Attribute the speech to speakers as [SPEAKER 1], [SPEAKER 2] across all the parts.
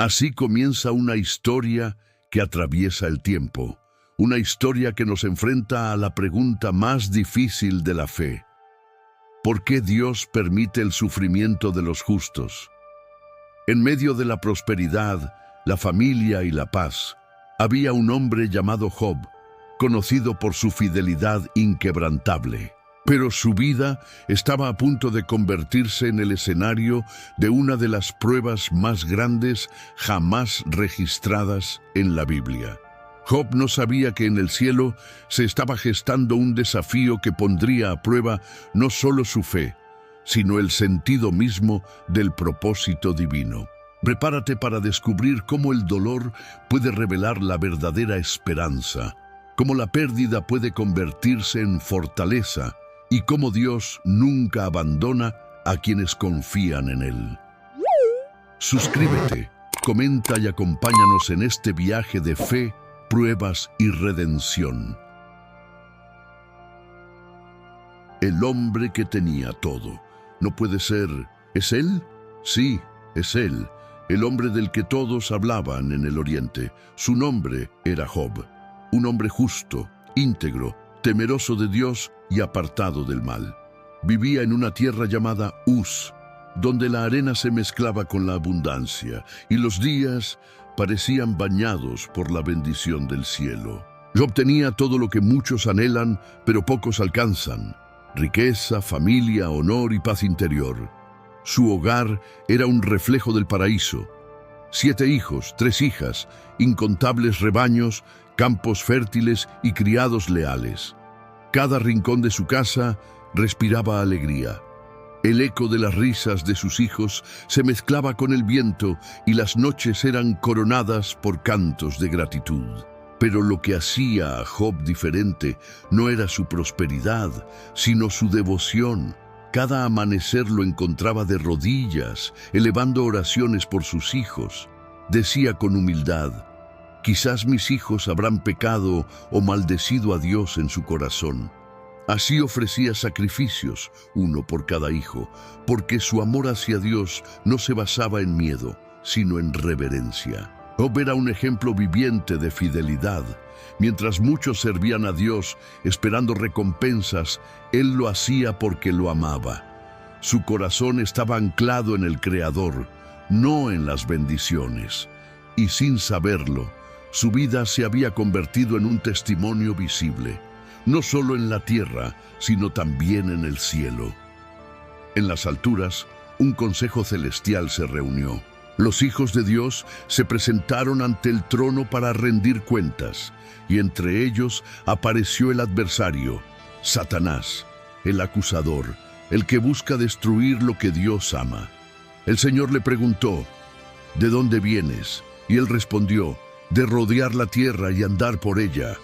[SPEAKER 1] Así comienza una historia que atraviesa el tiempo, una historia que nos enfrenta a la pregunta más difícil de la fe. ¿Por qué Dios permite el sufrimiento de los justos? En medio de la prosperidad, la familia y la paz, había un hombre llamado Job, conocido por su fidelidad inquebrantable. Pero su vida estaba a punto de convertirse en el escenario de una de las pruebas más grandes jamás registradas en la Biblia. Job no sabía que en el cielo se estaba gestando un desafío que pondría a prueba no solo su fe, sino el sentido mismo del propósito divino. Prepárate para descubrir cómo el dolor puede revelar la verdadera esperanza, cómo la pérdida puede convertirse en fortaleza, y cómo Dios nunca abandona a quienes confían en Él. Suscríbete, comenta y acompáñanos en este viaje de fe, pruebas y redención. El hombre que tenía todo. No puede ser. ¿Es él? Sí, es él. El hombre del que todos hablaban en el Oriente. Su nombre era Job. Un hombre justo, íntegro, temeroso de Dios y apartado del mal. Vivía en una tierra llamada Uz, donde la arena se mezclaba con la abundancia y los días parecían bañados por la bendición del cielo. Job tenía todo lo que muchos anhelan, pero pocos alcanzan: riqueza, familia, honor y paz interior. Su hogar era un reflejo del paraíso. 7 hijos, 3 hijas, incontables rebaños, campos fértiles y criados leales. Cada rincón de su casa respiraba alegría. El eco de las risas de sus hijos se mezclaba con el viento y las noches eran coronadas por cantos de gratitud. Pero lo que hacía a Job diferente no era su prosperidad, sino su devoción. Cada amanecer lo encontraba de rodillas, elevando oraciones por sus hijos. Decía con humildad: quizás mis hijos habrán pecado o maldecido a Dios en su corazón. Así ofrecía sacrificios, uno por cada hijo, porque su amor hacia Dios no se basaba en miedo, sino en reverencia. Job era un ejemplo viviente de fidelidad. Mientras muchos servían a Dios esperando recompensas, él lo hacía porque lo amaba. Su corazón estaba anclado en el Creador, no en las bendiciones. Y sin saberlo, su vida se había convertido en un testimonio visible, no solo en la tierra, sino también en el cielo. En las alturas, un consejo celestial se reunió. Los hijos de Dios se presentaron ante el trono para rendir cuentas, y entre ellos apareció el adversario, Satanás, el acusador, el que busca destruir lo que Dios ama. El Señor le preguntó: ¿de dónde vienes? Y él respondió: de rodear la tierra y andar por ella.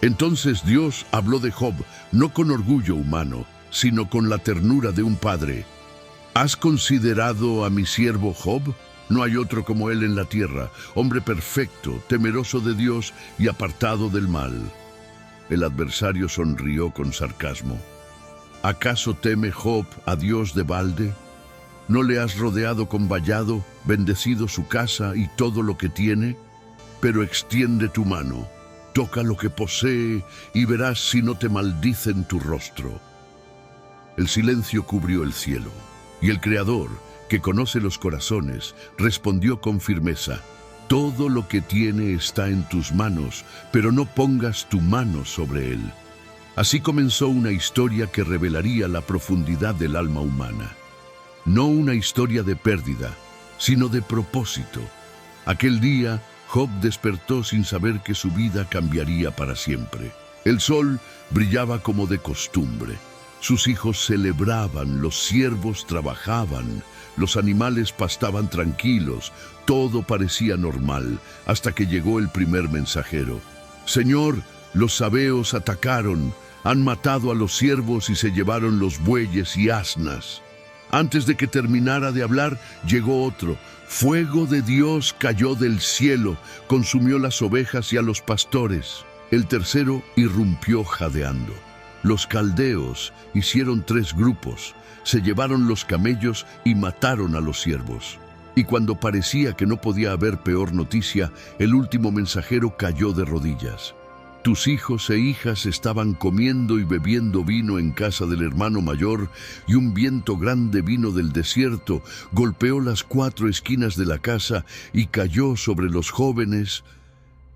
[SPEAKER 1] Entonces Dios habló de Job, no con orgullo humano, sino con la ternura de un padre. ¿Has considerado a mi siervo Job? No hay otro como él en la tierra, hombre perfecto, temeroso de Dios y apartado del mal. El adversario sonrió con sarcasmo. ¿Acaso teme Job a Dios de balde? ¿No le has rodeado con vallado, bendecido su casa y todo lo que tiene? Pero extiende tu mano, toca lo que posee y verás si no te maldice en tu rostro. El silencio cubrió el cielo, y el Creador, que conoce los corazones, respondió con firmeza: todo lo que tiene está en tus manos, pero no pongas tu mano sobre él. Así comenzó una historia que revelaría la profundidad del alma humana. No una historia de pérdida, sino de propósito. Aquel día, Job despertó sin saber que su vida cambiaría para siempre. El sol brillaba como de costumbre. Sus hijos celebraban, los siervos trabajaban, los animales pastaban tranquilos, todo parecía normal, hasta que llegó el primer mensajero. Señor, los sabeos atacaron, han matado a los siervos y se llevaron los bueyes y asnas. Antes de que terminara de hablar, llegó otro. Fuego de Dios cayó del cielo, consumió las ovejas y a los pastores. El tercero irrumpió jadeando. Los caldeos hicieron 3 grupos, se llevaron los camellos y mataron a los siervos. Y cuando parecía que no podía haber peor noticia, el último mensajero cayó de rodillas. Tus hijos e hijas estaban comiendo y bebiendo vino en casa del hermano mayor, y un viento grande vino del desierto, golpeó las 4 esquinas de la casa y cayó sobre los jóvenes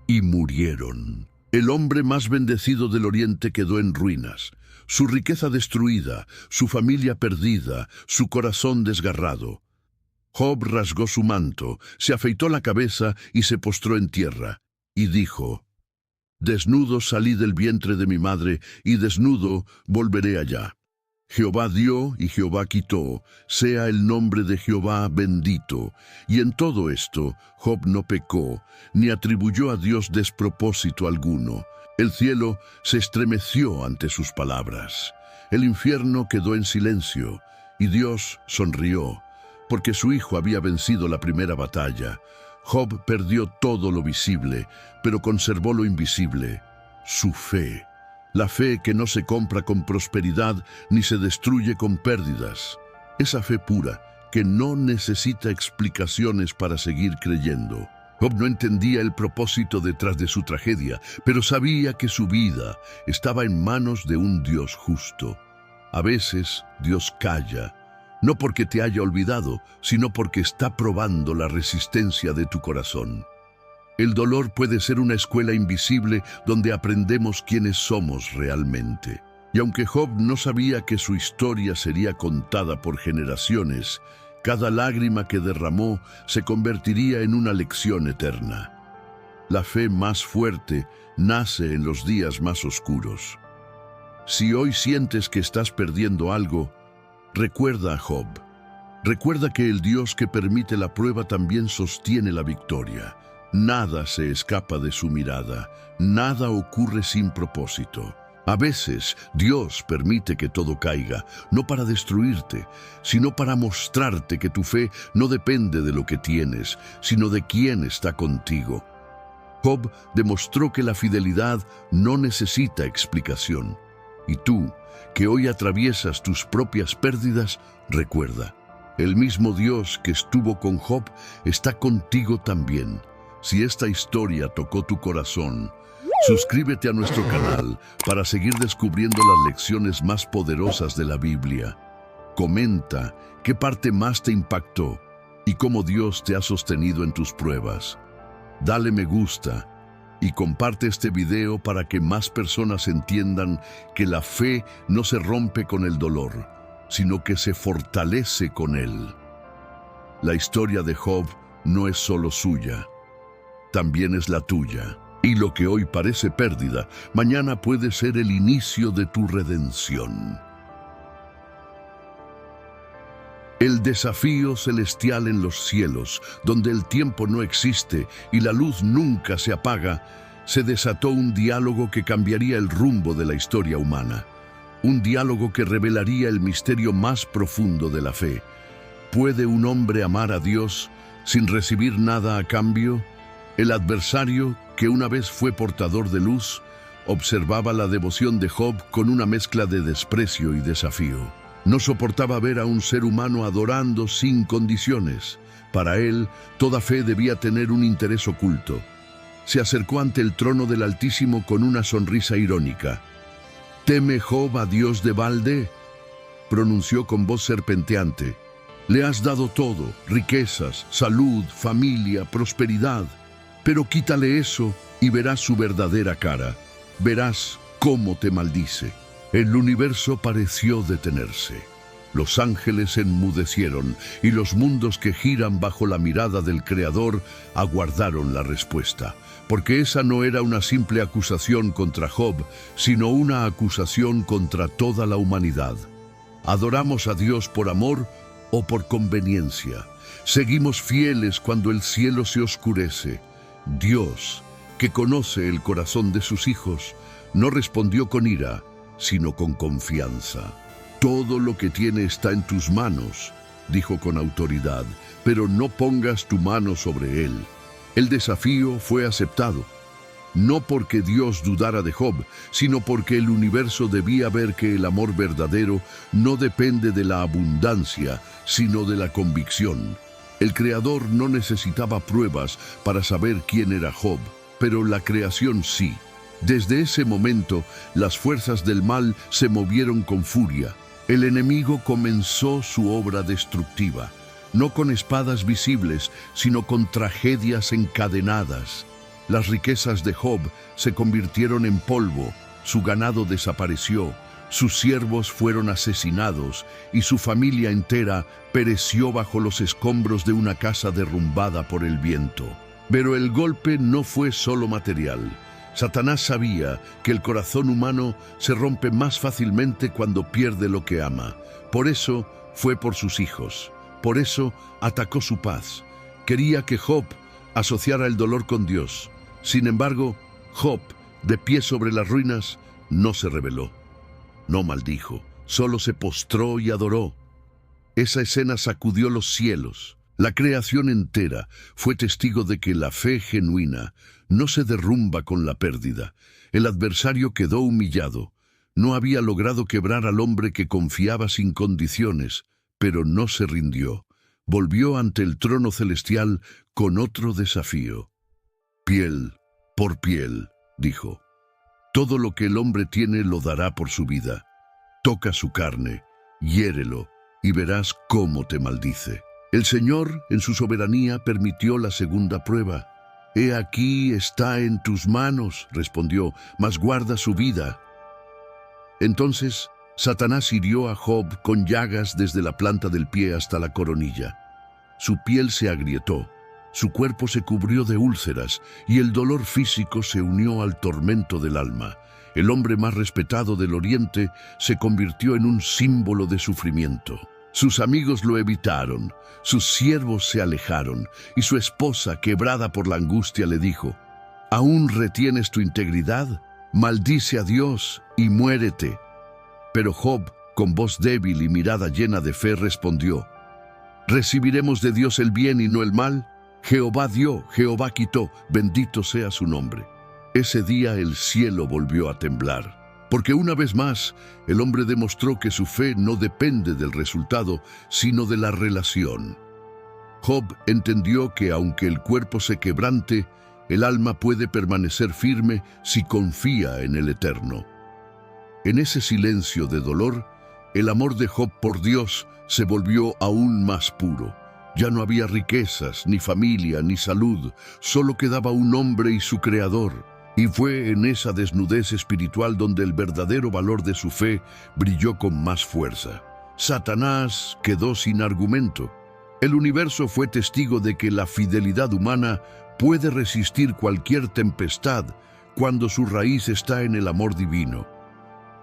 [SPEAKER 1] y murieron. El hombre más bendecido del Oriente quedó en ruinas, su riqueza destruida, su familia perdida, su corazón desgarrado. Job rasgó su manto, se afeitó la cabeza y se postró en tierra, y dijo: Desnudo salí del vientre de mi madre, y desnudo volveré allá. Jehová dio y Jehová quitó, sea el nombre de Jehová bendito. Y en todo esto, Job no pecó, ni atribuyó a Dios despropósito alguno. El cielo se estremeció ante sus palabras. El infierno quedó en silencio, y Dios sonrió, porque su hijo había vencido la primera batalla. Job perdió todo lo visible, pero conservó lo invisible, su fe. La fe que no se compra con prosperidad ni se destruye con pérdidas. Esa fe pura que no necesita explicaciones para seguir creyendo. Job no entendía el propósito detrás de su tragedia, pero sabía que su vida estaba en manos de un Dios justo. A veces Dios calla, no porque te haya olvidado, sino porque está probando la resistencia de tu corazón. El dolor puede ser una escuela invisible donde aprendemos quiénes somos realmente. Y aunque Job no sabía que su historia sería contada por generaciones, cada lágrima que derramó se convertiría en una lección eterna. La fe más fuerte nace en los días más oscuros. Si hoy sientes que estás perdiendo algo, recuerda a Job. Recuerda que el Dios que permite la prueba también sostiene la victoria. Nada se escapa de su mirada, nada ocurre sin propósito. A veces Dios permite que todo caiga, no para destruirte, sino para mostrarte que tu fe no depende de lo que tienes, sino de quién está contigo. Job demostró que la fidelidad no necesita explicación. Y tú, que hoy atraviesas tus propias pérdidas, recuerda, el mismo Dios que estuvo con Job está contigo también. Si esta historia tocó tu corazón, suscríbete a nuestro canal para seguir descubriendo las lecciones más poderosas de la Biblia. Comenta qué parte más te impactó y cómo Dios te ha sostenido en tus pruebas. Dale me gusta y comparte este video para que más personas entiendan que la fe no se rompe con el dolor, sino que se fortalece con él. La historia de Job no es solo suya, también es la tuya. Y lo que hoy parece pérdida, mañana puede ser el inicio de tu redención. El desafío celestial en los cielos, donde el tiempo no existe y la luz nunca se apaga, se desató un diálogo que cambiaría el rumbo de la historia humana. Un diálogo que revelaría el misterio más profundo de la fe. ¿Puede un hombre amar a Dios sin recibir nada a cambio? El adversario, que una vez fue portador de luz, observaba la devoción de Job con una mezcla de desprecio y desafío. No soportaba ver a un ser humano adorando sin condiciones. Para él, toda fe debía tener un interés oculto. Se acercó ante el trono del Altísimo con una sonrisa irónica. «¿Teme Job a Dios de balde?», pronunció con voz serpenteante. «Le has dado todo, riquezas, salud, familia, prosperidad. Pero quítale eso y verás su verdadera cara. Verás cómo te maldice». El universo pareció detenerse. Los ángeles enmudecieron y los mundos que giran bajo la mirada del Creador aguardaron la respuesta. Porque esa no era una simple acusación contra Job, sino una acusación contra toda la humanidad. ¿Adoramos a Dios por amor o por conveniencia? ¿Seguimos fieles cuando el cielo se oscurece? Dios, que conoce el corazón de sus hijos, no respondió con ira, sino con confianza. «Todo lo que tiene está en tus manos», dijo con autoridad, «pero no pongas tu mano sobre él». El desafío fue aceptado, no porque Dios dudara de Job, sino porque el universo debía ver que el amor verdadero no depende de la abundancia, sino de la convicción. El Creador no necesitaba pruebas para saber quién era Job, pero la creación sí. Desde ese momento, las fuerzas del mal se movieron con furia. El enemigo comenzó su obra destructiva, no con espadas visibles, sino con tragedias encadenadas. Las riquezas de Job se convirtieron en polvo, su ganado desapareció, sus siervos fueron asesinados y su familia entera pereció bajo los escombros de una casa derrumbada por el viento. Pero el golpe no fue solo material. Satanás sabía que el corazón humano se rompe más fácilmente cuando pierde lo que ama. Por eso fue por sus hijos. Por eso atacó su paz. Quería que Job asociara el dolor con Dios. Sin embargo, Job, de pie sobre las ruinas, no se rebeló. No maldijo, solo se postró y adoró. Esa escena sacudió los cielos. La creación entera fue testigo de que la fe genuina no se derrumba con la pérdida. El adversario quedó humillado. No había logrado quebrar al hombre que confiaba sin condiciones, pero no se rindió. Volvió ante el trono celestial con otro desafío. Piel por piel, dijo. Todo lo que el hombre tiene lo dará por su vida. Toca su carne, hiérelo, y verás cómo te maldice. El Señor, en su soberanía, permitió la segunda prueba. «He aquí está en tus manos», respondió, «mas guarda su vida». Entonces, Satanás hirió a Job con llagas desde la planta del pie hasta la coronilla. Su piel se agrietó, su cuerpo se cubrió de úlceras y el dolor físico se unió al tormento del alma. El hombre más respetado del Oriente se convirtió en un símbolo de sufrimiento. Sus amigos lo evitaron, sus siervos se alejaron y su esposa, quebrada por la angustia, le dijo: «¿Aún retienes tu integridad? Maldice a Dios y muérete». Pero Job, con voz débil y mirada llena de fe, respondió: «¿Recibiremos de Dios el bien y no el mal? Jehová dio, Jehová quitó, bendito sea su nombre». Ese día el cielo volvió a temblar, porque una vez más el hombre demostró que su fe no depende del resultado, sino de la relación. Job entendió que aunque el cuerpo se quebrante, el alma puede permanecer firme si confía en el Eterno. En ese silencio de dolor, el amor de Job por Dios se volvió aún más puro. Ya no había riquezas, ni familia, ni salud, solo quedaba un hombre y su Creador. Y fue en esa desnudez espiritual donde el verdadero valor de su fe brilló con más fuerza. Satanás quedó sin argumento. El universo fue testigo de que la fidelidad humana puede resistir cualquier tempestad cuando su raíz está en el amor divino.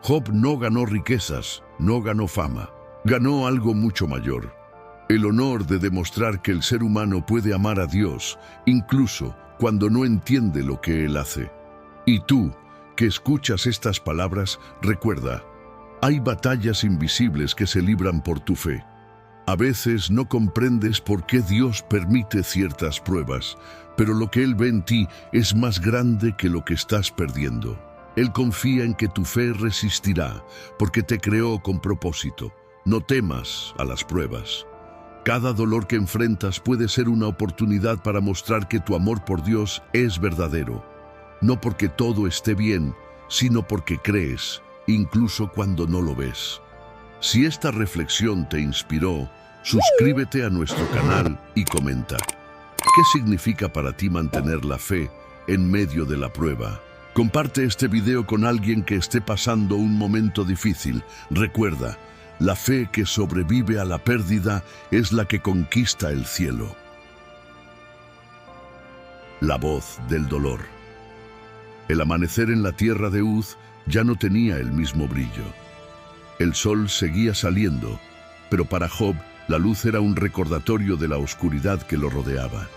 [SPEAKER 1] Job no ganó riquezas, no ganó fama, ganó algo mucho mayor: el honor de demostrar que el ser humano puede amar a Dios, incluso cuando no entiende lo que Él hace. Y tú, que escuchas estas palabras, recuerda, hay batallas invisibles que se libran por tu fe. A veces no comprendes por qué Dios permite ciertas pruebas, pero lo que Él ve en ti es más grande que lo que estás perdiendo. Él confía en que tu fe resistirá, porque te creó con propósito. No temas a las pruebas. Cada dolor que enfrentas puede ser una oportunidad para mostrar que tu amor por Dios es verdadero. No porque todo esté bien, sino porque crees, incluso cuando no lo ves. Si esta reflexión te inspiró, suscríbete a nuestro canal y comenta. ¿Qué significa para ti mantener la fe en medio de la prueba? Comparte este video con alguien que esté pasando un momento difícil. Recuerda, la fe que sobrevive a la pérdida es la que conquista el cielo. La voz del dolor. El amanecer en la tierra de Uz ya no tenía el mismo brillo. El sol seguía saliendo, pero para Job la luz era un recordatorio de la oscuridad que lo rodeaba.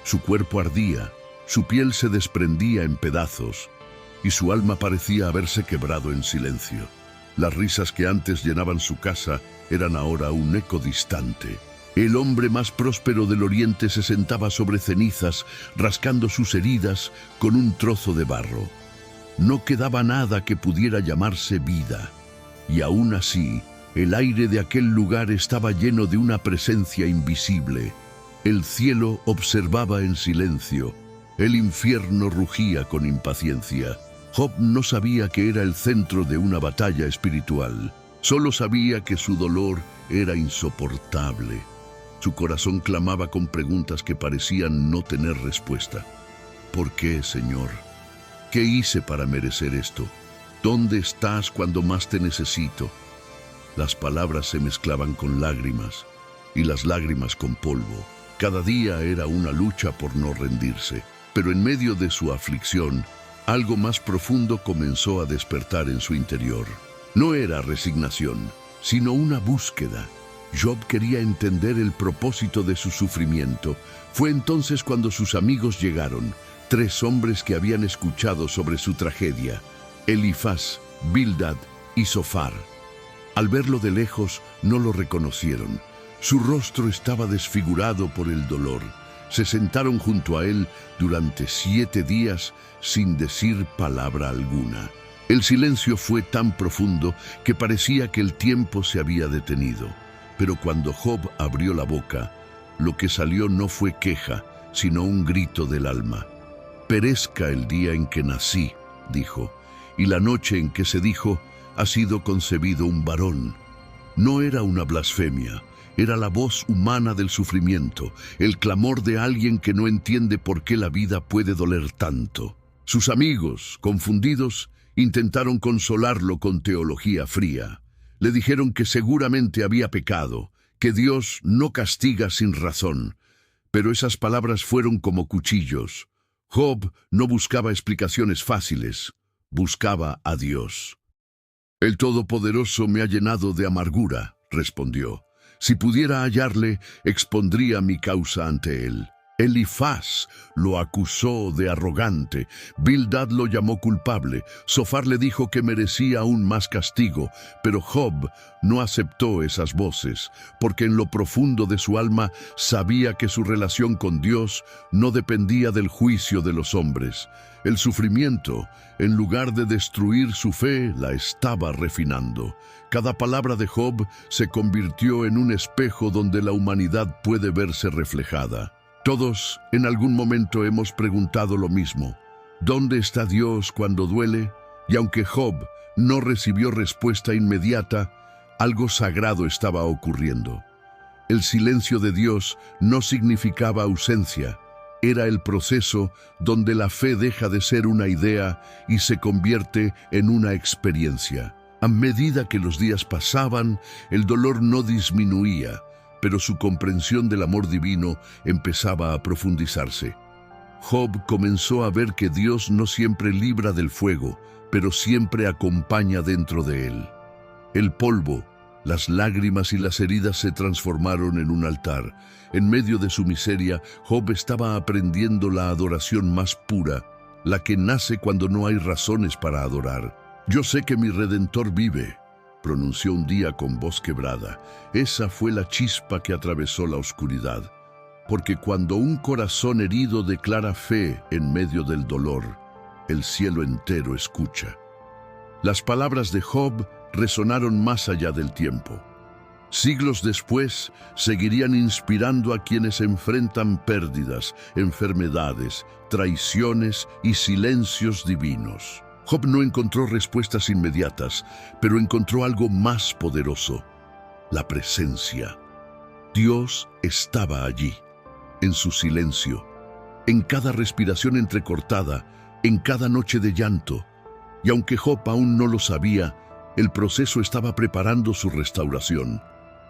[SPEAKER 1] Su cuerpo ardía, su piel se desprendía en pedazos y su alma parecía haberse quebrado en silencio. Las risas que antes llenaban su casa eran ahora un eco distante. El hombre más próspero del Oriente se sentaba sobre cenizas, rascando sus heridas con un trozo de barro. No quedaba nada que pudiera llamarse vida, y aún así, el aire de aquel lugar estaba lleno de una presencia invisible. El cielo observaba en silencio. El infierno rugía con impaciencia. Job no sabía que era el centro de una batalla espiritual. Solo sabía que su dolor era insoportable. Su corazón clamaba con preguntas que parecían no tener respuesta. ¿Por qué, Señor? ¿Qué hice para merecer esto? ¿Dónde estás cuando más te necesito? Las palabras se mezclaban con lágrimas, y las lágrimas con polvo. Cada día era una lucha por no rendirse, pero en medio de su aflicción, algo más profundo comenzó a despertar en su interior. No era resignación, sino una búsqueda. Job quería entender el propósito de su sufrimiento. Fue entonces cuando sus amigos llegaron, 3 hombres que habían escuchado sobre su tragedia: Elifaz, Bildad y Zofar. Al verlo de lejos, no lo reconocieron. Su rostro estaba desfigurado por el dolor. Se sentaron junto a él durante 7 días sin decir palabra alguna. El silencio fue tan profundo que parecía que el tiempo se había detenido. Pero cuando Job abrió la boca, lo que salió no fue queja, sino un grito del alma. «Perezca el día en que nací», dijo, «y la noche en que se dijo, ha sido concebido un varón». No era una blasfemia. Era la voz humana del sufrimiento, el clamor de alguien que no entiende por qué la vida puede doler tanto. Sus amigos, confundidos, intentaron consolarlo con teología fría. Le dijeron que seguramente había pecado, que Dios no castiga sin razón. Pero esas palabras fueron como cuchillos. Job no buscaba explicaciones fáciles, buscaba a Dios. «El Todopoderoso me ha llenado de amargura», respondió. «Si pudiera hallarle, expondría mi causa ante él». Elifaz lo acusó de arrogante, Bildad lo llamó culpable, Zofar le dijo que merecía aún más castigo, pero Job no aceptó esas voces, porque en lo profundo de su alma sabía que su relación con Dios no dependía del juicio de los hombres. El sufrimiento, en lugar de destruir su fe, la estaba refinando. Cada palabra de Job se convirtió en un espejo donde la humanidad puede verse reflejada. Todos en algún momento hemos preguntado lo mismo: ¿dónde está Dios cuando duele? Y aunque Job no recibió respuesta inmediata, algo sagrado estaba ocurriendo. El silencio de Dios no significaba ausencia, era el proceso donde la fe deja de ser una idea y se convierte en una experiencia. A medida que los días pasaban, el dolor no disminuía, pero su comprensión del amor divino empezaba a profundizarse. Job comenzó a ver que Dios no siempre libra del fuego, pero siempre acompaña dentro de él. El polvo, las lágrimas y las heridas se transformaron en un altar. En medio de su miseria, Job estaba aprendiendo la adoración más pura, la que nace cuando no hay razones para adorar. «Yo sé que mi Redentor vive», pronunció un día con voz quebrada. Esa fue la chispa que atravesó la oscuridad. Porque cuando un corazón herido declara fe en medio del dolor, el cielo entero escucha. Las palabras de Job resonaron más allá del tiempo. Siglos después, seguirían inspirando a quienes enfrentan pérdidas, enfermedades, traiciones y silencios divinos. Job no encontró respuestas inmediatas, pero encontró algo más poderoso: la presencia. Dios estaba allí, en su silencio, en cada respiración entrecortada, en cada noche de llanto. Y aunque Job aún no lo sabía, el proceso estaba preparando su restauración.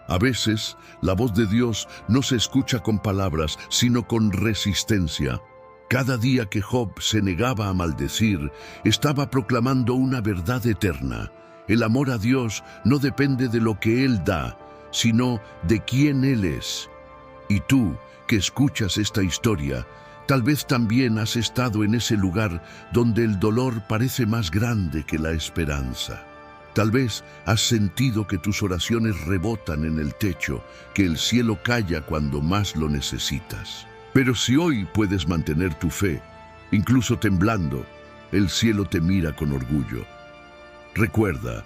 [SPEAKER 1] A veces, la voz de Dios no se escucha con palabras, sino con resistencia. Cada día que Job se negaba a maldecir, estaba proclamando una verdad eterna. El amor a Dios no depende de lo que Él da, sino de quién Él es. Y tú, que escuchas esta historia, tal vez también has estado en ese lugar donde el dolor parece más grande que la esperanza. Tal vez has sentido que tus oraciones rebotan en el techo, que el cielo calla cuando más lo necesitas. Pero si hoy puedes mantener tu fe, incluso temblando, el cielo te mira con orgullo. Recuerda,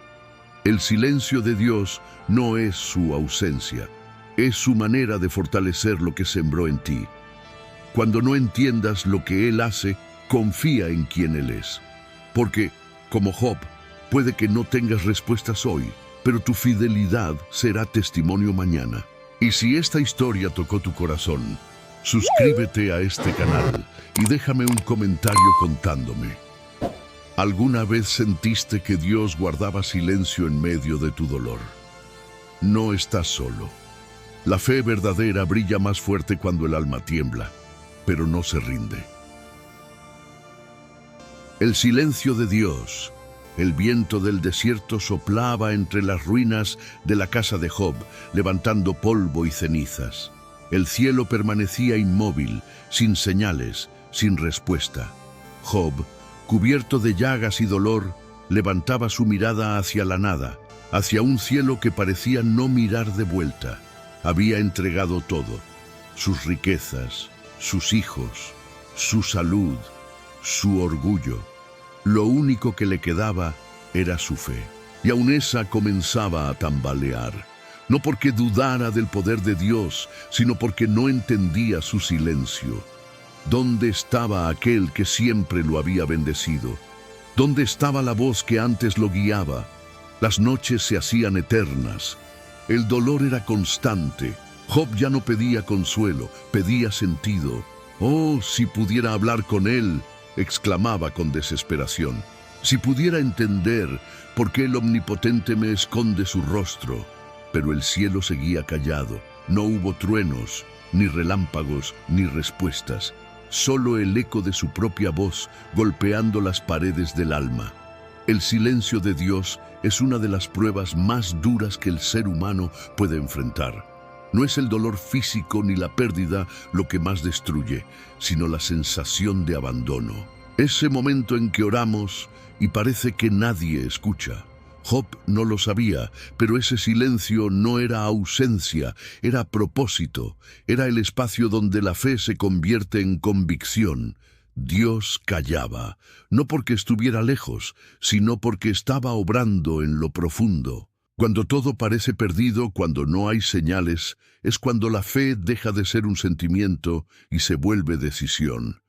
[SPEAKER 1] el silencio de Dios no es su ausencia, Es su manera de fortalecer lo que sembró en ti. Cuando no entiendas lo que Él hace, confía en quien Él es. Porque, como Job, puede que no tengas respuestas hoy, pero tu fidelidad será testimonio mañana. Y si esta historia tocó tu corazón, suscríbete a este canal y déjame un comentario contándome. ¿Alguna vez sentiste que Dios guardaba silencio en medio de tu dolor? No estás solo. La fe verdadera brilla más fuerte cuando el alma tiembla, pero no se rinde. El silencio de Dios. El viento del desierto soplaba entre las ruinas de la casa de Job, levantando polvo y cenizas. El cielo permanecía inmóvil, sin señales, sin respuesta. Job, cubierto de llagas y dolor, levantaba su mirada hacia la nada, hacia un cielo que parecía no mirar de vuelta. Había entregado todo: sus riquezas, sus hijos, su salud, su orgullo. Lo único que le quedaba era su fe. Y aún esa comenzaba a tambalear. No porque dudara del poder de Dios, sino porque no entendía su silencio. ¿Dónde estaba aquel que siempre lo había bendecido? ¿Dónde estaba la voz que antes lo guiaba? Las noches se hacían eternas. El dolor era constante. Job ya no pedía consuelo, pedía sentido. «Oh, si pudiera hablar con él», exclamaba con desesperación. «Si pudiera entender por qué el Omnipotente me esconde su rostro». Pero el cielo seguía callado. No hubo truenos, ni relámpagos, ni respuestas. Solo el eco de su propia voz golpeando las paredes del alma. El silencio de Dios es una de las pruebas más duras que el ser humano puede enfrentar. No es el dolor físico ni la pérdida lo que más destruye, sino la sensación de abandono. Ese momento en que oramos y parece que nadie escucha. Job no lo sabía, pero ese silencio no era ausencia, era propósito, era el espacio donde la fe se convierte en convicción. Dios callaba, no porque estuviera lejos, sino porque estaba obrando en lo profundo. Cuando todo parece perdido, cuando no hay señales, es cuando la fe deja de ser un sentimiento y se vuelve decisión.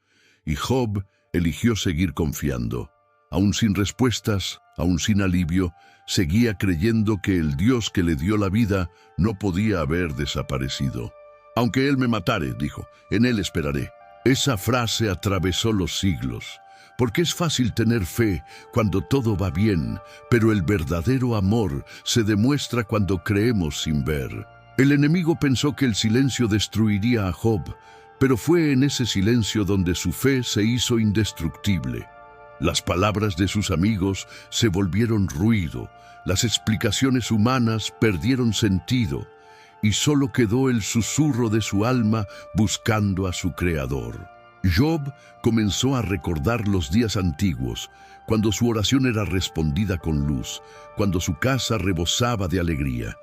[SPEAKER 1] Y Job eligió seguir confiando. Aún sin respuestas, aún sin alivio, seguía creyendo que el Dios que le dio la vida no podía haber desaparecido. «Aunque Él me matare», dijo, «en Él esperaré». Esa frase atravesó los siglos, porque es fácil tener fe cuando todo va bien, pero el verdadero amor se demuestra cuando creemos sin ver. El enemigo pensó que el silencio destruiría a Job, pero fue en ese silencio donde su fe se hizo indestructible. Las palabras de sus amigos se volvieron ruido, las explicaciones humanas perdieron sentido, y solo quedó el susurro de su alma buscando a su Creador. Job comenzó a recordar los días antiguos, cuando su oración era respondida con luz, cuando su casa rebosaba de alegría.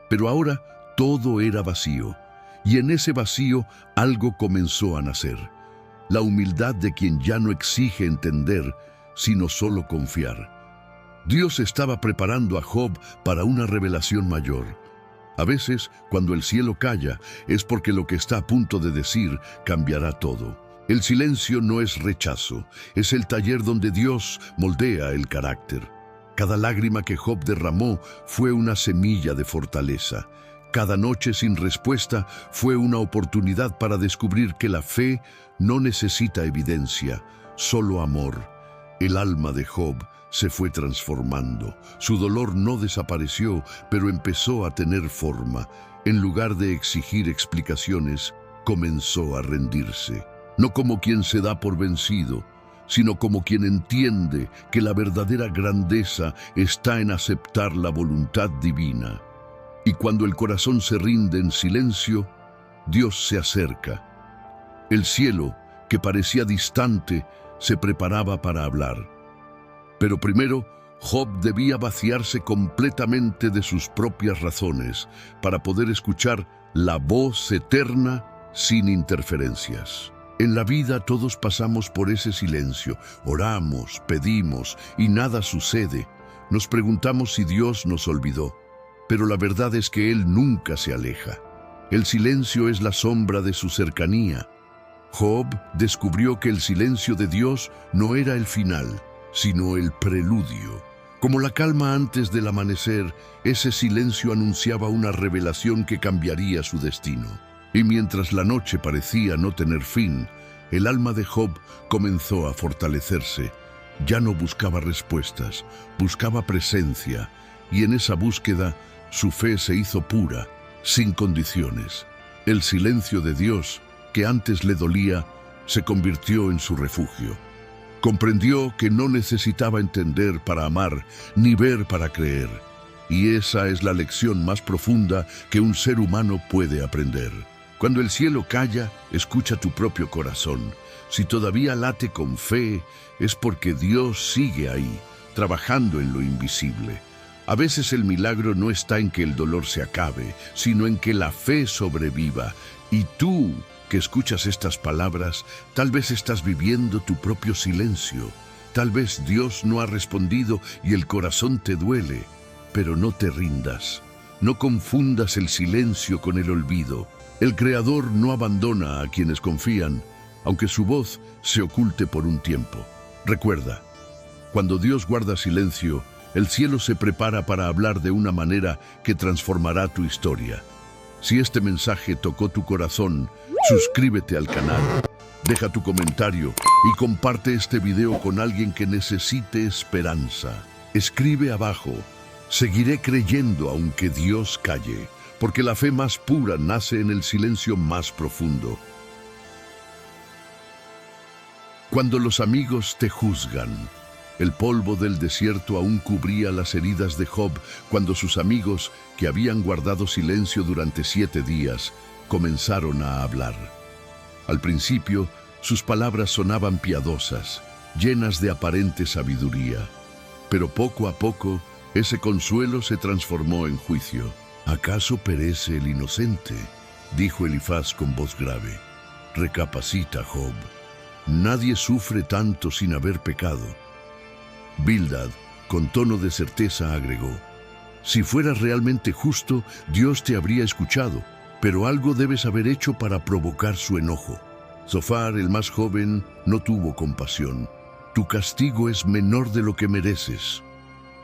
[SPEAKER 1] Pero ahora todo era vacío, y en ese vacío algo comenzó a nacer. La humildad de quien ya no exige entender, sino solo confiar. Dios estaba preparando a Job para una revelación mayor. A veces, cuando el cielo calla, es porque lo que está a punto de decir cambiará todo. El silencio no es rechazo, es el taller donde Dios moldea el carácter. Cada lágrima que Job derramó fue una semilla de fortaleza. Cada noche sin respuesta fue una oportunidad para descubrir que la fe no necesita evidencia, solo amor. El alma de Job se fue transformando. Su dolor no desapareció, pero empezó a tener forma. En lugar de exigir explicaciones, comenzó a rendirse. No como quien se da por vencido, sino como quien entiende que la verdadera grandeza está en aceptar la voluntad divina. Y cuando el corazón se rinde en silencio, Dios se acerca. El cielo, que parecía distante, se preparaba para hablar. Pero primero, Job debía vaciarse completamente de sus propias razones para poder escuchar la voz eterna sin interferencias. En la vida todos pasamos por ese silencio, oramos, pedimos y nada sucede. Nos preguntamos si Dios nos olvidó, pero la verdad es que Él nunca se aleja. El silencio es la sombra de su cercanía. Job descubrió que el silencio de Dios no era el final, sino el preludio. Como la calma antes del amanecer, ese silencio anunciaba una revelación que cambiaría su destino. Y mientras la noche parecía no tener fin, el alma de Job comenzó a fortalecerse. Ya no buscaba respuestas, buscaba presencia, y en esa búsqueda su fe se hizo pura, sin condiciones. El silencio de Dios, que antes le dolía, se convirtió en su refugio. Comprendió que no necesitaba entender para amar, ni ver para creer. Y esa es la lección más profunda que un ser humano puede aprender. Cuando el cielo calla, escucha tu propio corazón. Si todavía late con fe, es porque Dios sigue ahí, trabajando en lo invisible. A veces el milagro no está en que el dolor se acabe, sino en que la fe sobreviva. Y tú, que escuchas estas palabras, tal vez estás viviendo tu propio silencio. Tal vez Dios no ha respondido y el corazón te duele. Pero no te rindas. No confundas el silencio con el olvido. El Creador no abandona a quienes confían, aunque su voz se oculte por un tiempo. Recuerda, cuando Dios guarda silencio, el cielo se prepara para hablar de una manera que transformará tu historia. Si este mensaje tocó tu corazón, suscríbete al canal, deja tu comentario y comparte este video con alguien que necesite esperanza. Escribe abajo: seguiré creyendo aunque Dios calle, porque la fe más pura nace en el silencio más profundo. Cuando los amigos te juzgan. El polvo del desierto aún cubría las heridas de Job cuando sus amigos, que habían guardado silencio durante 7 días, comenzaron a hablar. Al principio, sus palabras sonaban piadosas, llenas de aparente sabiduría. Pero poco a poco, ese consuelo se transformó en juicio. ¿Acaso perece el inocente?, dijo Elifaz con voz grave. Recapacita, Job. Nadie sufre tanto sin haber pecado. Bildad, con tono de certeza, agregó: si fueras realmente justo, Dios te habría escuchado, pero algo debes haber hecho para provocar su enojo. Zofar, el más joven, no tuvo compasión. Tu castigo es menor de lo que mereces.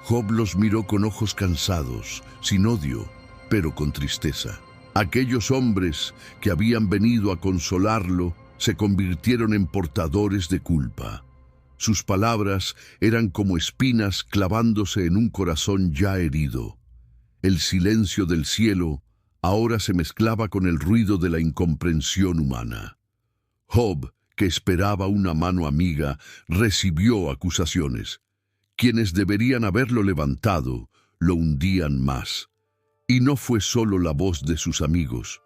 [SPEAKER 1] Job los miró con ojos cansados, sin odio, pero con tristeza. Aquellos hombres que habían venido a consolarlo se convirtieron en portadores de culpa. Sus palabras eran como espinas clavándose en un corazón ya herido. El silencio del cielo ahora se mezclaba con el ruido de la incomprensión humana. Job, que esperaba una mano amiga, recibió acusaciones. Quienes deberían haberlo levantado, lo hundían más. Y no fue solo la voz de sus amigos,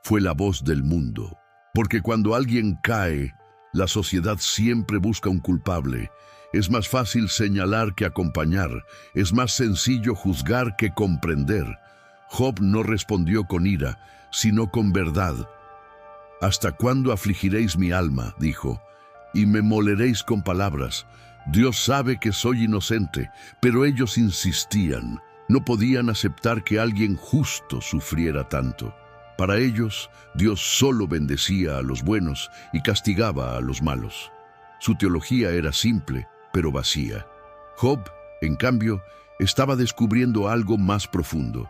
[SPEAKER 1] fue la voz del mundo. Porque cuando alguien cae, la sociedad siempre busca un culpable. Es más fácil señalar que acompañar. Es más sencillo juzgar que comprender. Job no respondió con ira, sino con verdad. «¿Hasta cuándo afligiréis mi alma?», dijo, «y me moleréis con palabras? Dios sabe que soy inocente», pero ellos insistían. No podían aceptar que alguien justo sufriera tanto. Para ellos, Dios solo bendecía a los buenos y castigaba a los malos. Su teología era simple, pero vacía. Job, en cambio, estaba descubriendo algo más profundo,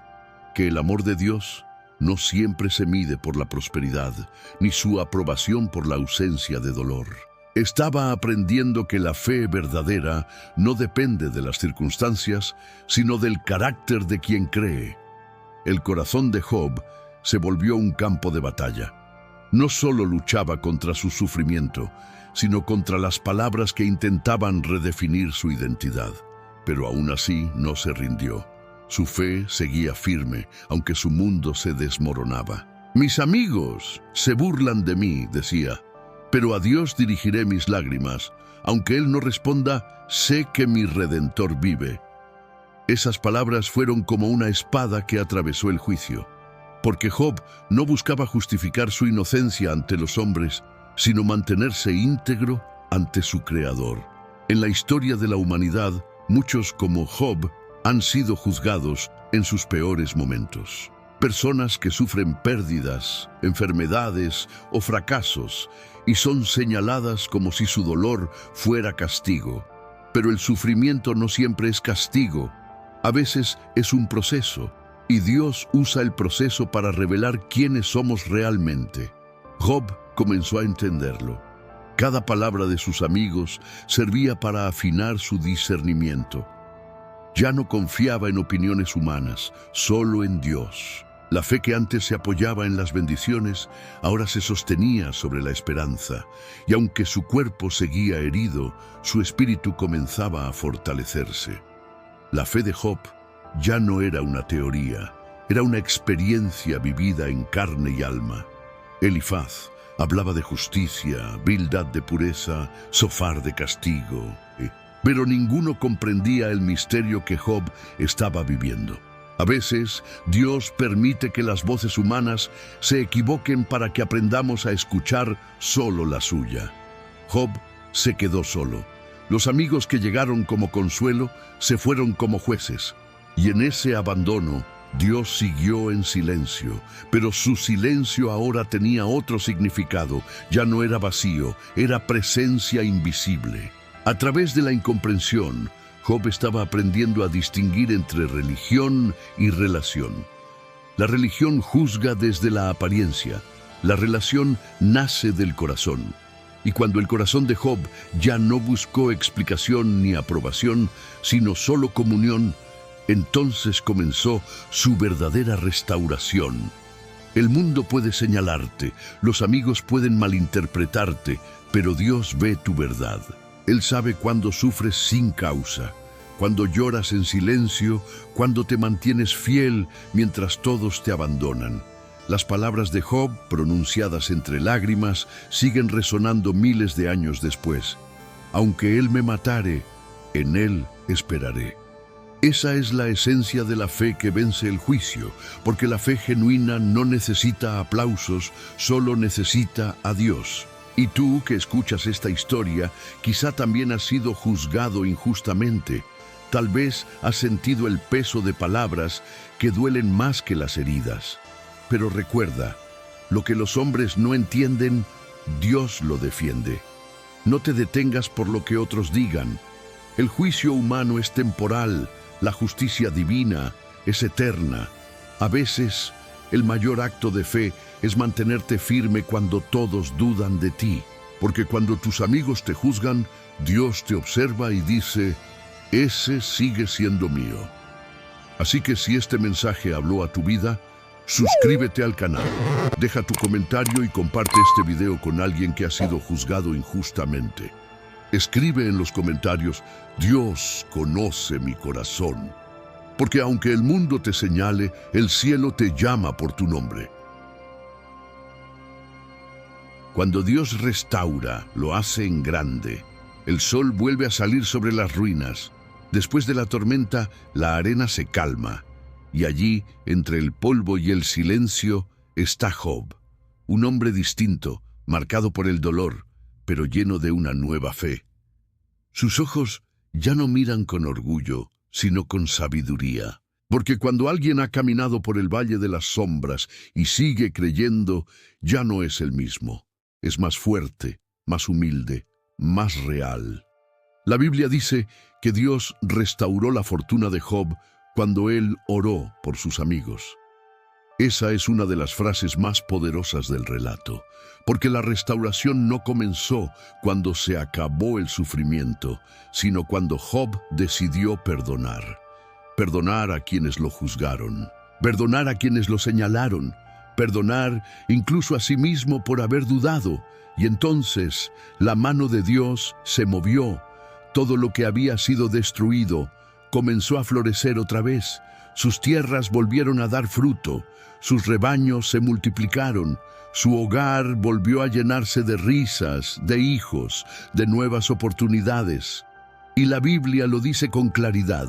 [SPEAKER 1] que el amor de Dios no siempre se mide por la prosperidad, ni su aprobación por la ausencia de dolor. Estaba aprendiendo que la fe verdadera no depende de las circunstancias, sino del carácter de quien cree. El corazón de Job se volvió un campo de batalla. No solo luchaba contra su sufrimiento, sino contra las palabras que intentaban redefinir su identidad. Pero aún así no se rindió. Su fe seguía firme, aunque su mundo se desmoronaba. «Mis amigos se burlan de mí», decía, «pero a Dios dirigiré mis lágrimas. Aunque Él no responda, sé que mi Redentor vive». Esas palabras fueron como una espada que atravesó el juicio. Porque Job no buscaba justificar su inocencia ante los hombres, sino mantenerse íntegro ante su Creador. En la historia de la humanidad, muchos como Job han sido juzgados en sus peores momentos. personas que sufren pérdidas, enfermedades o fracasos y son señaladas como si su dolor fuera castigo. Pero el sufrimiento no siempre es castigo, a veces es un proceso, y Dios usa el proceso para revelar quiénes somos realmente. Job comenzó a entenderlo. Cada palabra de sus amigos servía para afinar su discernimiento. Ya no confiaba en opiniones humanas, solo en Dios. La fe que antes se apoyaba en las bendiciones, ahora se sostenía sobre la esperanza, y aunque su cuerpo seguía herido, su espíritu comenzaba a fortalecerse. La fe de Job ya no era una teoría, era una experiencia vivida en carne y alma. Elifaz hablaba de justicia, Bildad de pureza, Zofar de castigo, pero ninguno comprendía el misterio que Job estaba viviendo. A veces, Dios permite que las voces humanas se equivoquen para que aprendamos a escuchar solo la suya. Job se quedó solo. Los amigos que llegaron como consuelo se fueron como jueces, y en ese abandono, Dios siguió en silencio, pero su silencio ahora tenía otro significado. Ya no era vacío, era presencia invisible. A través de la incomprensión, Job estaba aprendiendo a distinguir entre religión y relación. La religión juzga desde la apariencia, la relación nace del corazón. Y cuando el corazón de Job ya no buscó explicación ni aprobación, sino solo comunión, entonces comenzó su verdadera restauración. El mundo puede señalarte, los amigos pueden malinterpretarte, pero Dios ve tu verdad. Él sabe cuando sufres sin causa, cuando lloras en silencio, cuando te mantienes fiel mientras todos te abandonan. Las palabras de Job, pronunciadas entre lágrimas, siguen resonando miles de años después. Aunque él me matare, en él esperaré. Esa es la esencia de la fe que vence el juicio, porque la fe genuina no necesita aplausos, solo necesita a Dios. Y tú que escuchas esta historia, quizá también has sido juzgado injustamente. Tal vez has sentido el peso de palabras que duelen más que las heridas. Pero recuerda, lo que los hombres no entienden, Dios lo defiende. No te detengas por lo que otros digan. El juicio humano es temporal, la justicia divina es eterna. A veces, el mayor acto de fe es mantenerte firme cuando todos dudan de ti. Porque cuando tus amigos te juzgan, Dios te observa y dice, ese sigue siendo mío. Así que si este mensaje habló a tu vida, suscríbete al canal, deja tu comentario y comparte este video con alguien que ha sido juzgado injustamente. Escribe en los comentarios, Dios conoce mi corazón. Porque aunque el mundo te señale, el cielo te llama por tu nombre. Cuando Dios restaura, lo hace en grande. El sol vuelve a salir sobre las ruinas. Después de la tormenta, la arena se calma. Y allí, entre el polvo y el silencio, está Job. Un hombre distinto, marcado por el dolor, pero lleno de una nueva fe. Sus ojos ya no miran con orgullo, sino con sabiduría. Porque cuando alguien ha caminado por el valle de las sombras y sigue creyendo, ya no es el mismo. Es más fuerte, más humilde, más real. La Biblia dice que Dios restauró la fortuna de Job cuando él oró por sus amigos. Esa es una de las frases más poderosas del relato, porque la restauración no comenzó cuando se acabó el sufrimiento, sino cuando Job decidió perdonar. Perdonar a quienes lo juzgaron, perdonar a quienes lo señalaron, perdonar incluso a sí mismo por haber dudado. Y entonces la mano de Dios se movió. Todo lo que había sido destruido comenzó a florecer otra vez. Sus tierras volvieron a dar fruto, sus rebaños se multiplicaron, su hogar volvió a llenarse de risas, de hijos, de nuevas oportunidades. Y la Biblia lo dice con claridad.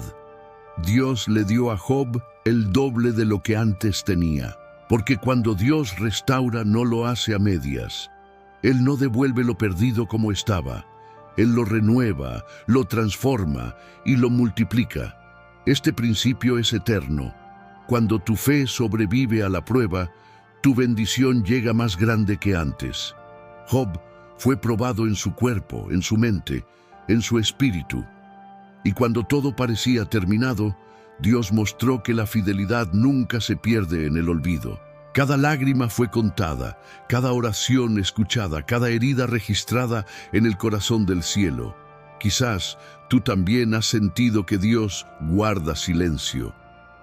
[SPEAKER 1] Dios le dio a Job el doble de lo que antes tenía, porque cuando Dios restaura no lo hace a medias. Él no devuelve lo perdido como estaba. Él lo renueva, lo transforma y lo multiplica. Este principio es eterno. Cuando tu fe sobrevive a la prueba, tu bendición llega más grande que antes. Job fue probado en su cuerpo, en su mente, en su espíritu. Y cuando todo parecía terminado, Dios mostró que la fidelidad nunca se pierde en el olvido. Cada lágrima fue contada, cada oración escuchada, cada herida registrada en el corazón del cielo. Quizás tú también has sentido que Dios guarda silencio,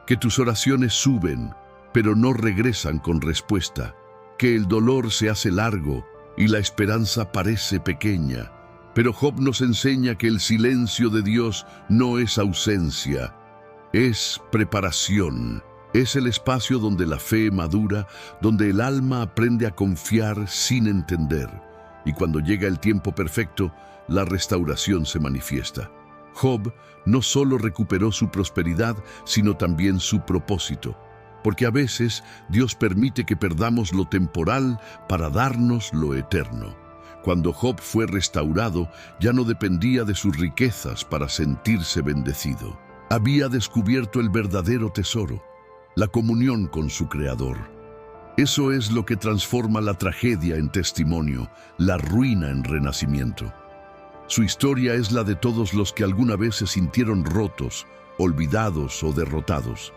[SPEAKER 1] que tus oraciones suben, pero no regresan con respuesta, que el dolor se hace largo y la esperanza parece pequeña. Pero Job nos enseña que el silencio de Dios no es ausencia, es preparación. Es el espacio donde la fe madura, donde el alma aprende a confiar sin entender. Y cuando llega el tiempo perfecto, la restauración se manifiesta. Job no solo recuperó su prosperidad, sino también su propósito. Porque a veces Dios permite que perdamos lo temporal para darnos lo eterno. Cuando Job fue restaurado, ya no dependía de sus riquezas para sentirse bendecido. Había descubierto el verdadero tesoro, la comunión con su Creador. Eso es lo que transforma la tragedia en testimonio, la ruina en renacimiento. Su historia es la de todos los que alguna vez se sintieron rotos, olvidados o derrotados.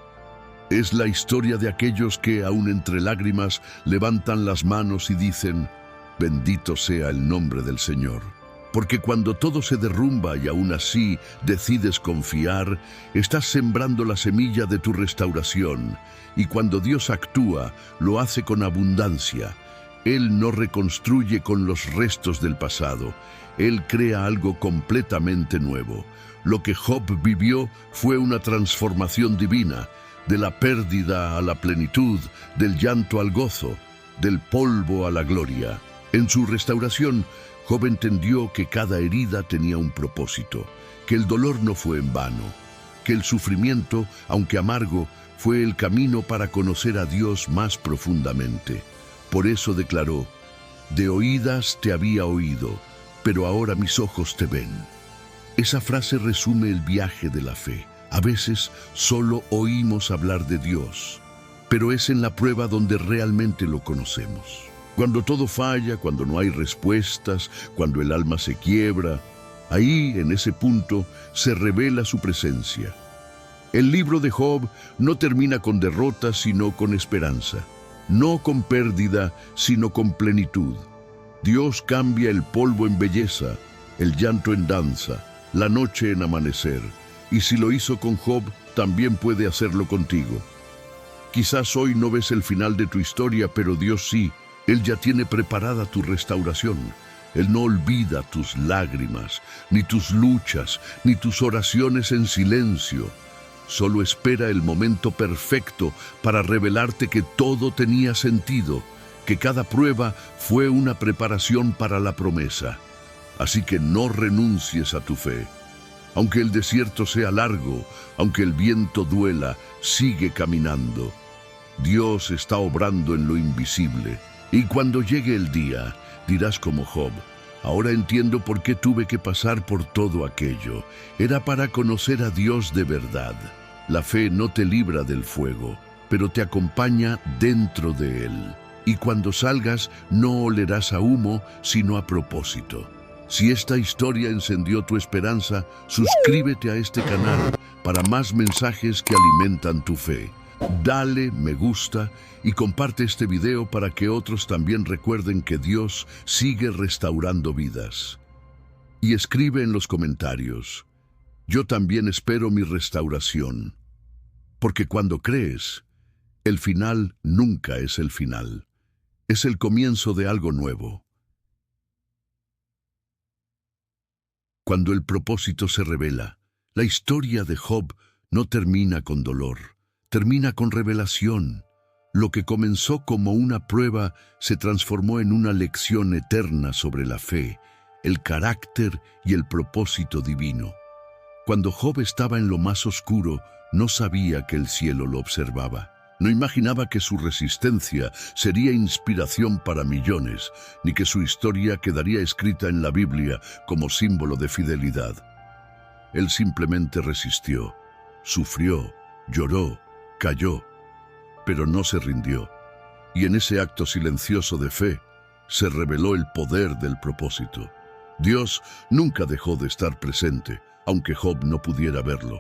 [SPEAKER 1] Es la historia de aquellos que, aun entre lágrimas, levantan las manos y dicen: «Bendito sea el nombre del Señor». Porque cuando todo se derrumba y aún así decides confiar, estás sembrando la semilla de tu restauración. Y cuando Dios actúa, lo hace con abundancia. Él no reconstruye con los restos del pasado. Él crea algo completamente nuevo. Lo que Job vivió fue una transformación divina, de la pérdida a la plenitud, del llanto al gozo, del polvo a la gloria. En su restauración, Job entendió que cada herida tenía un propósito, que el dolor no fue en vano, que el sufrimiento, aunque amargo, fue el camino para conocer a Dios más profundamente. Por eso declaró: «De oídas te había oído, pero ahora mis ojos te ven». Esa frase resume el viaje de la fe. A veces solo oímos hablar de Dios, pero es en la prueba donde realmente lo conocemos. Cuando todo falla, cuando no hay respuestas, cuando el alma se quiebra, ahí, en ese punto, se revela su presencia. El libro de Job no termina con derrota, sino con esperanza. No con pérdida, sino con plenitud. Dios cambia el polvo en belleza, el llanto en danza, la noche en amanecer. Y si lo hizo con Job, también puede hacerlo contigo. Quizás hoy no ves el final de tu historia, pero Dios sí. Él ya tiene preparada tu restauración. Él no olvida tus lágrimas, ni tus luchas, ni tus oraciones en silencio. Solo espera el momento perfecto para revelarte que todo tenía sentido, que cada prueba fue una preparación para la promesa. Así que no renuncies a tu fe. Aunque el desierto sea largo, aunque el viento duela, sigue caminando. Dios está obrando en lo invisible. Y cuando llegue el día, dirás como Job: «Ahora entiendo por qué tuve que pasar por todo aquello. Era para conocer a Dios de verdad». La fe no te libra del fuego, pero te acompaña dentro de él. Y cuando salgas, no olerás a humo, sino a propósito. Si esta historia encendió tu esperanza, suscríbete a este canal para más mensajes que alimentan tu fe. Dale me gusta y comparte este video para que otros también recuerden que Dios sigue restaurando vidas. Y escribe en los comentarios: «Yo también espero mi restauración». Porque cuando crees, el final nunca es el final. Es el comienzo de algo nuevo. Cuando el propósito se revela, la historia de Job no termina con dolor. Termina con revelación. Lo que comenzó como una prueba se transformó en una lección eterna sobre la fe, el carácter y el propósito divino. Cuando Job estaba en lo más oscuro, no sabía que el cielo lo observaba. No imaginaba que su resistencia sería inspiración para millones, ni que su historia quedaría escrita en la Biblia como símbolo de fidelidad. Él simplemente resistió, sufrió, lloró, cayó, pero no se rindió. Y en ese acto silencioso de fe se reveló el poder del propósito. Dios nunca dejó de estar presente, aunque Job no pudiera verlo.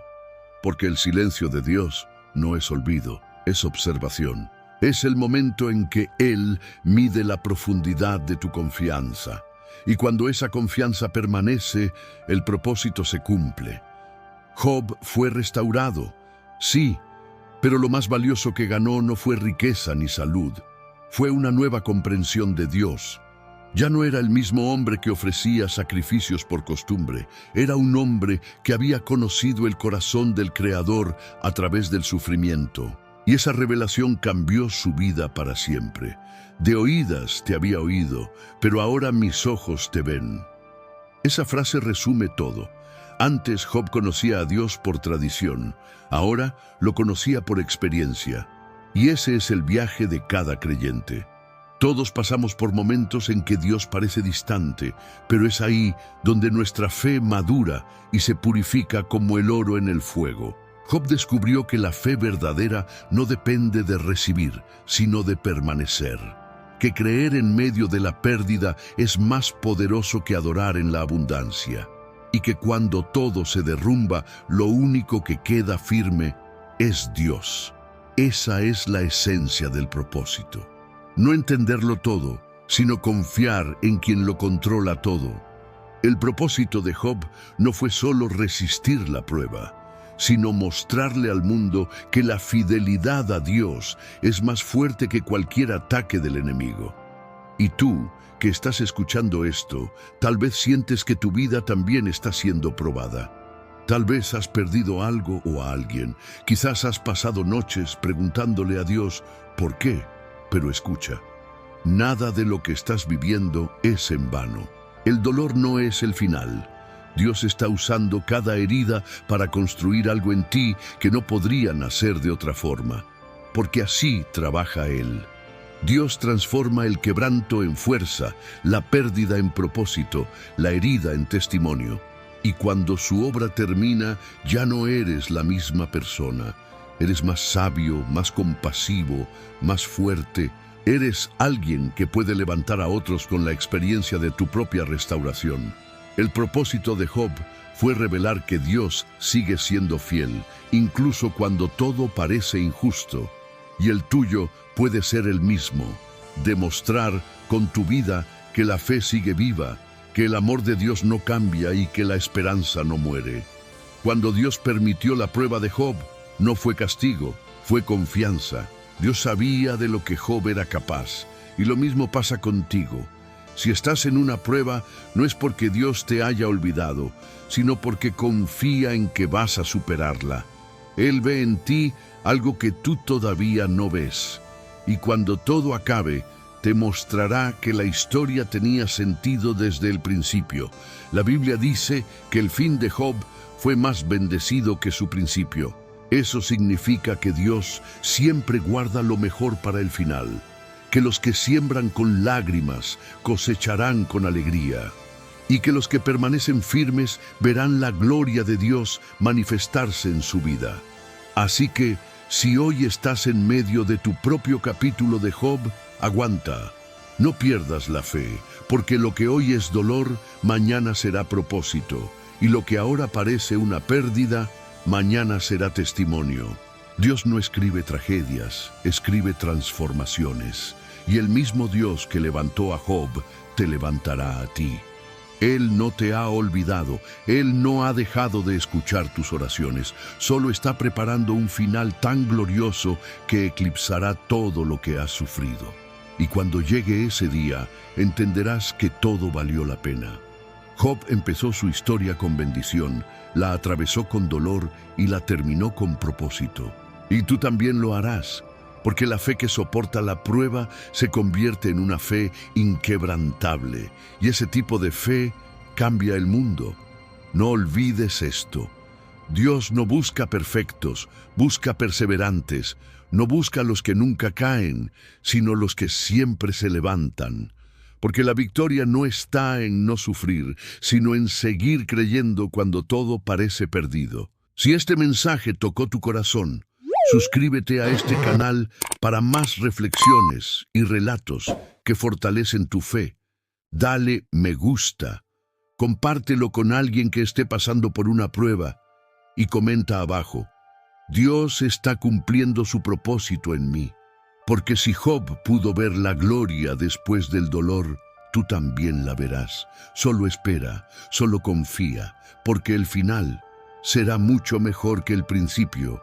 [SPEAKER 1] Porque el silencio de Dios no es olvido, es observación. Es el momento en que Él mide la profundidad de tu confianza. Y cuando esa confianza permanece, el propósito se cumple. Job fue restaurado, sí, pero lo más valioso que ganó no fue riqueza ni salud. Fue una nueva comprensión de Dios. Ya no era el mismo hombre que ofrecía sacrificios por costumbre. Era un hombre que había conocido el corazón del Creador a través del sufrimiento. Y esa revelación cambió su vida para siempre. De oídas te había oído, pero ahora mis ojos te ven. Esa frase resume todo. Antes Job conocía a Dios por tradición, ahora lo conocía por experiencia. Y ese es el viaje de cada creyente. Todos pasamos por momentos en que Dios parece distante, pero es ahí donde nuestra fe madura y se purifica como el oro en el fuego. Job descubrió que la fe verdadera no depende de recibir, sino de permanecer. Que creer en medio de la pérdida es más poderoso que adorar en la abundancia. Y que cuando todo se derrumba, lo único que queda firme es Dios. Esa es la esencia del propósito. No entenderlo todo, sino confiar en quien lo controla todo. El propósito de Job no fue solo resistir la prueba, sino mostrarle al mundo que la fidelidad a Dios es más fuerte que cualquier ataque del enemigo. Y tú, que estás escuchando esto, tal vez sientes que tu vida también está siendo probada. Tal vez has perdido algo o a alguien. Quizás has pasado noches preguntándole a Dios, ¿por qué? Pero escucha, nada de lo que estás viviendo es en vano. El dolor no es el final. Dios está usando cada herida para construir algo en ti que no podría nacer de otra forma, porque así trabaja Él. Dios transforma el quebranto en fuerza, la pérdida en propósito, la herida en testimonio. Y cuando su obra termina, ya no eres la misma persona. Eres más sabio, más compasivo, más fuerte. Eres alguien que puede levantar a otros con la experiencia de tu propia restauración. El propósito de Job fue revelar que Dios sigue siendo fiel, incluso cuando todo parece injusto. Y el tuyo puede ser el mismo. Demostrar con tu vida que la fe sigue viva, que el amor de Dios no cambia y que la esperanza no muere. Cuando Dios permitió la prueba de Job, no fue castigo, fue confianza. Dios sabía de lo que Job era capaz, y lo mismo pasa contigo. Si estás en una prueba, no es porque Dios te haya olvidado, sino porque confía en que vas a superarla. Él ve en ti algo que tú todavía no ves. Y cuando todo acabe, te mostrará que la historia tenía sentido desde el principio. La Biblia dice que el fin de Job fue más bendecido que su principio. Eso significa que Dios siempre guarda lo mejor para el final. Que los que siembran con lágrimas cosecharán con alegría. Y que los que permanecen firmes verán la gloria de Dios manifestarse en su vida. Así que, si hoy estás en medio de tu propio capítulo de Job, aguanta. No pierdas la fe, porque lo que hoy es dolor, mañana será propósito. Y lo que ahora parece una pérdida, mañana será testimonio. Dios no escribe tragedias, escribe transformaciones. Y el mismo Dios que levantó a Job, te levantará a ti. Él no te ha olvidado, Él no ha dejado de escuchar tus oraciones, solo está preparando un final tan glorioso que eclipsará todo lo que has sufrido. Y cuando llegue ese día, entenderás que todo valió la pena. Job empezó su historia con bendición, la atravesó con dolor y la terminó con propósito. Y tú también lo harás, porque la fe que soporta la prueba se convierte en una fe inquebrantable, y ese tipo de fe cambia el mundo. No olvides esto. Dios no busca perfectos, busca perseverantes, no busca a los que nunca caen, sino los que siempre se levantan. Porque la victoria no está en no sufrir, sino en seguir creyendo cuando todo parece perdido. Si este mensaje tocó tu corazón, Suscríbete a este canal para más reflexiones y relatos que fortalecen tu fe. Dale me gusta, compártelo con alguien que esté pasando por una prueba y comenta abajo: Dios está cumpliendo su propósito en mí, porque si Job pudo ver la gloria después del dolor, tú también la verás. Solo espera, solo confía, porque el final será mucho mejor que el principio.